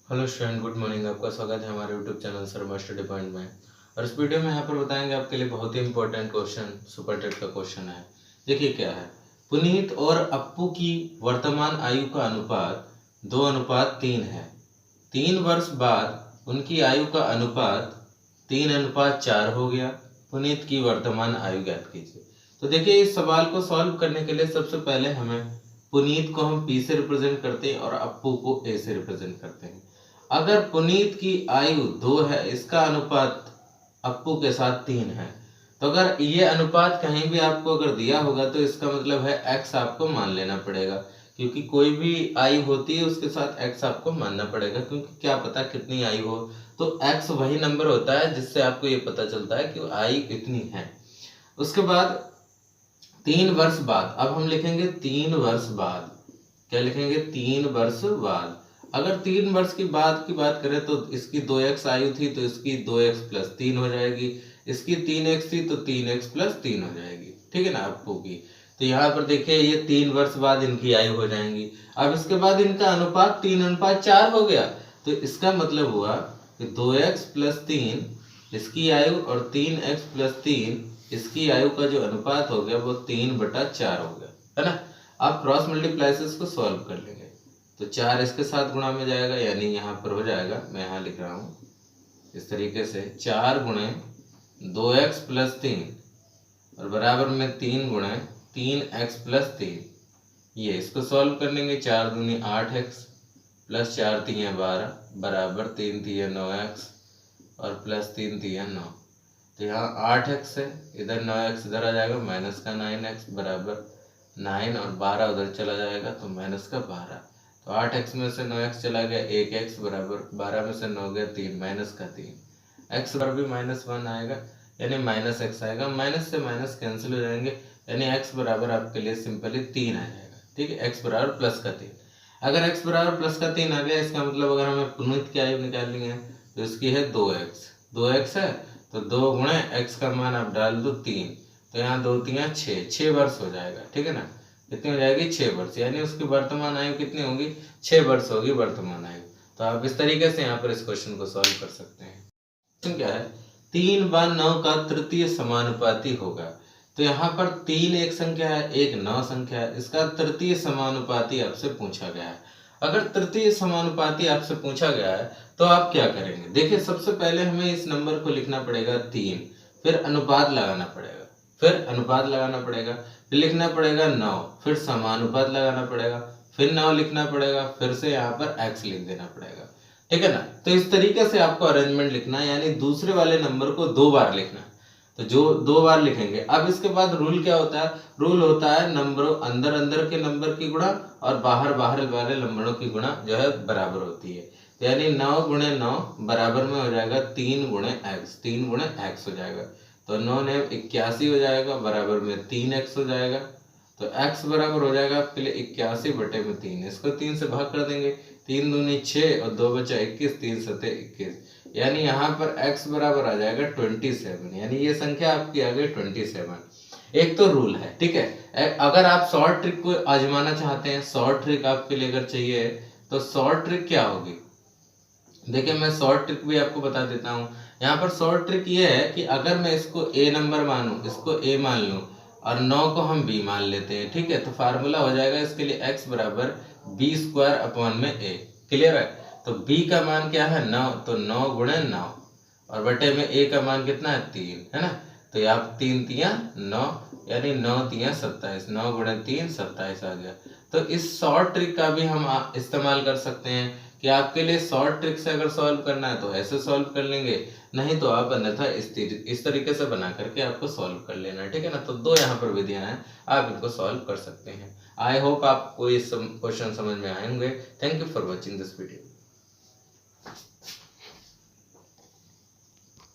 Hello student, good morning. आपका स्वागत है हमारे YouTube channel Sharma study point में। और इस वीडियो में यहाँ पर बताएंगे आपके लिए बहुत ही इंपॉर्टेंट क्वेश्चन, सुपर टेट का क्वेश्चन है। देखिए क्या है, पुनीत और अप्पू की वर्तमान आयु का अनुपात 2:3 है। 3 वर्ष बाद उनकी आयु का अनुपात 3:4 हो गया। पुनीत की वर्तमान आयु ज्ञात कीजिए। तो देखिए, इस सवाल को सॉल्व करने के लिए सबसे पहले हमें पुनीत को हम P से रिप्रेजेंट करते हैं और अप्पू को A से रिप्रेजेंट करते हैं। अगर पुनीत की आयु 2 है, इसका अनुपात अप्पू के साथ 3 है, तो अगर ये अनुपात कहीं भी आपको अगर दिया होगा तो इसका मतलब है x आपको मान लेना पड़ेगा, क्योंकि कोई भी आयु होती है उसके साथ x आपको मानना पड़ेगा, क्योंकि क्या पता कितनी आयु हो। तो x वही नंबर होता है जिससे आपको ये पता चलता है कि आयु इतनी है। उसके बाद 3 वर्ष बाद, अब हम लिखेंगे 3 वर्ष बाद। क्या लिखेंगे? 3 वर्ष बाद। अगर 3 वर्ष की बात करें तो इसकी 2x आयु थी तो इसकी 2x प्लस 3 हो जाएगी, इसकी 3x थी तो 3x प्लस 3 हो जाएगी। ठीक है ना अप्पू की। तो यहाँ पर देखिए, ये 3 वर्ष बाद इनकी आयु हो जाएंगी। अब इसके बाद इनका अनुपात 3:4 हो गया, तो इसका मतलब हुआ कि 2x प्लस 3 इसकी आयु और 3x प्लस 3 इसकी आयु का जो अनुपात हो गया वो 3/4 हो गया, है ना। आप क्रॉस मल्टीप्लाई से इसको सॉल्व कर लेंगे तो 4 इसके साथ गुणा में जाएगा, यानी यहाँ पर हो जाएगा, मैं यहाँ लिख रहा हूँ इस तरीके से, 4 गुणे 2x प्लस 3 और बराबर में 3 गुणे 3x प्लस 3। ये इसको सॉल्व कर लेंगे। 4 दूनी 8x प्लस 4 3 12 बराबर 3 3 9x और प्लस 3 3 9। तो यहाँ 8x है, इधर 9x इधर आ जाएगा, माइनस का 9x बराबर 9 और 12 उधर चला जाएगा तो माइनस का 12। तो 8x में से 9x चला गया, 1x बराबर 12 में से 9 गया 3, माइनस का 3। x पर भी -1 आएगा, यानी माइनस x आएगा। माइनस से माइनस कैंसिल हो जाएंगे, यानी x बराबर आपके लिए सिंपली 3 आ जाएगा। ठीक है, x बराबर प्लस का 3। अगर x बराबर प्लस का 3 आ गया, इसका मतलब अगर हमें पुनीत की आयु निकालनी है तो इसकी है 2x है तो 2 गुणे x का मान आप डाल दो 3, तो यहाँ 2 3 6 वर्ष हो जाएगा। ठीक है ना, कितनी हो जाएगी? 6 वर्ष, यानी उसकी वर्तमान आयु कितनी होगी? 6 वर्ष होगी वर्तमान आयु। तो आप इस तरीके से यहाँ पर इस क्वेश्चन को सॉल्व कर सकते हैं। क्वेश्चन क्या है? 3/9 का तृतीय समानुपाती होगा। तो यहाँ पर 3 एक संख्या है, एक 9 संख्या है, इसका तृतीय समानुपाती आपसे पूछा गया है। अगर तृतीय समानुपाती आपसे पूछा गया है तो आप क्या करेंगे? देखिए, सबसे पहले हमें इस नंबर को लिखना पड़ेगा 3, फिर अनुपात लगाना पड़ेगा, फिर लिखना पड़ेगा 9, फिर समानुपात लगाना पड़ेगा, फिर 9 लिखना पड़ेगा, फिर से यहाँ पर x लिख देना पड़ेगा। ठीक है ना। तो इस तरीके से आपको अरेंजमेंट लिखना है, यानी दूसरे वाले नंबर को 2 बार लिखना है। तो जो 2 बार लिखेंगे, अब इसके बाद रूल क्या होता है? रूल होता है नंबरों अंदर के नंबर की गुणा और बाहर वाले नंबरों की गुणा जो है बराबर होती है। तो यानी 9 गुणे 9 बराबर में हो जाएगा 3 गुणे x हो जाएगा। तो 9 ने 81 हो जाएगा, बराबर में 3x हो जाएगा। तो x बराबर हो जाएगा आपके लिए 81/3। इसको 3 से भाग कर देंगे, 3 दूनी 6 और 2 बचा 21, 3 सते 21, यानी यहाँ पर x बराबर आ जाएगा 27, यानी ये संख्या आपकी आ गई 27। एक तो रूल है। ठीक है, अगर आप शॉर्ट ट्रिक को आजमाना चाहते हैं, शॉर्ट ट्रिक आपके लिए अगर चाहिए तो शॉर्ट ट्रिक क्या होगी? देखिए, मैं शॉर्ट ट्रिक भी आपको बता देता हूँ। यहाँ पर शॉर्ट ट्रिक ये है कि अगर मैं इसको a नंबर मानूं, इसको a मान लूं और 9 को हम b मान लेते हैं। ठीक है, तो फार्मूला हो जाएगा इसके लिए x बराबर b² a। क्लियर है? तो b का मान क्या है? 9, तो 9 गुणे 9 और बटे में a का मान कितना है? 3, है ना। तो आप 3 3 9, यानी 9 3 27, 9 गुणे 3 27 आ गया। तो इस शॉर्ट ट्रिक का भी हम इस्तेमाल कर सकते हैं कि आपके लिए शॉर्ट ट्रिक से अगर सॉल्व करना है तो ऐसे सॉल्व कर लेंगे, नहीं तो आप अन्यथा इस तरीके से बना करके आपको सॉल्व कर लेना है। ठीक है ना। तो 2 यहाँ पर विधियां हैं, आप इनको सॉल्व कर सकते हैं। आई होप आपको इस क्वेश्चन समझ में आए होंगे। Thank you for watching this video.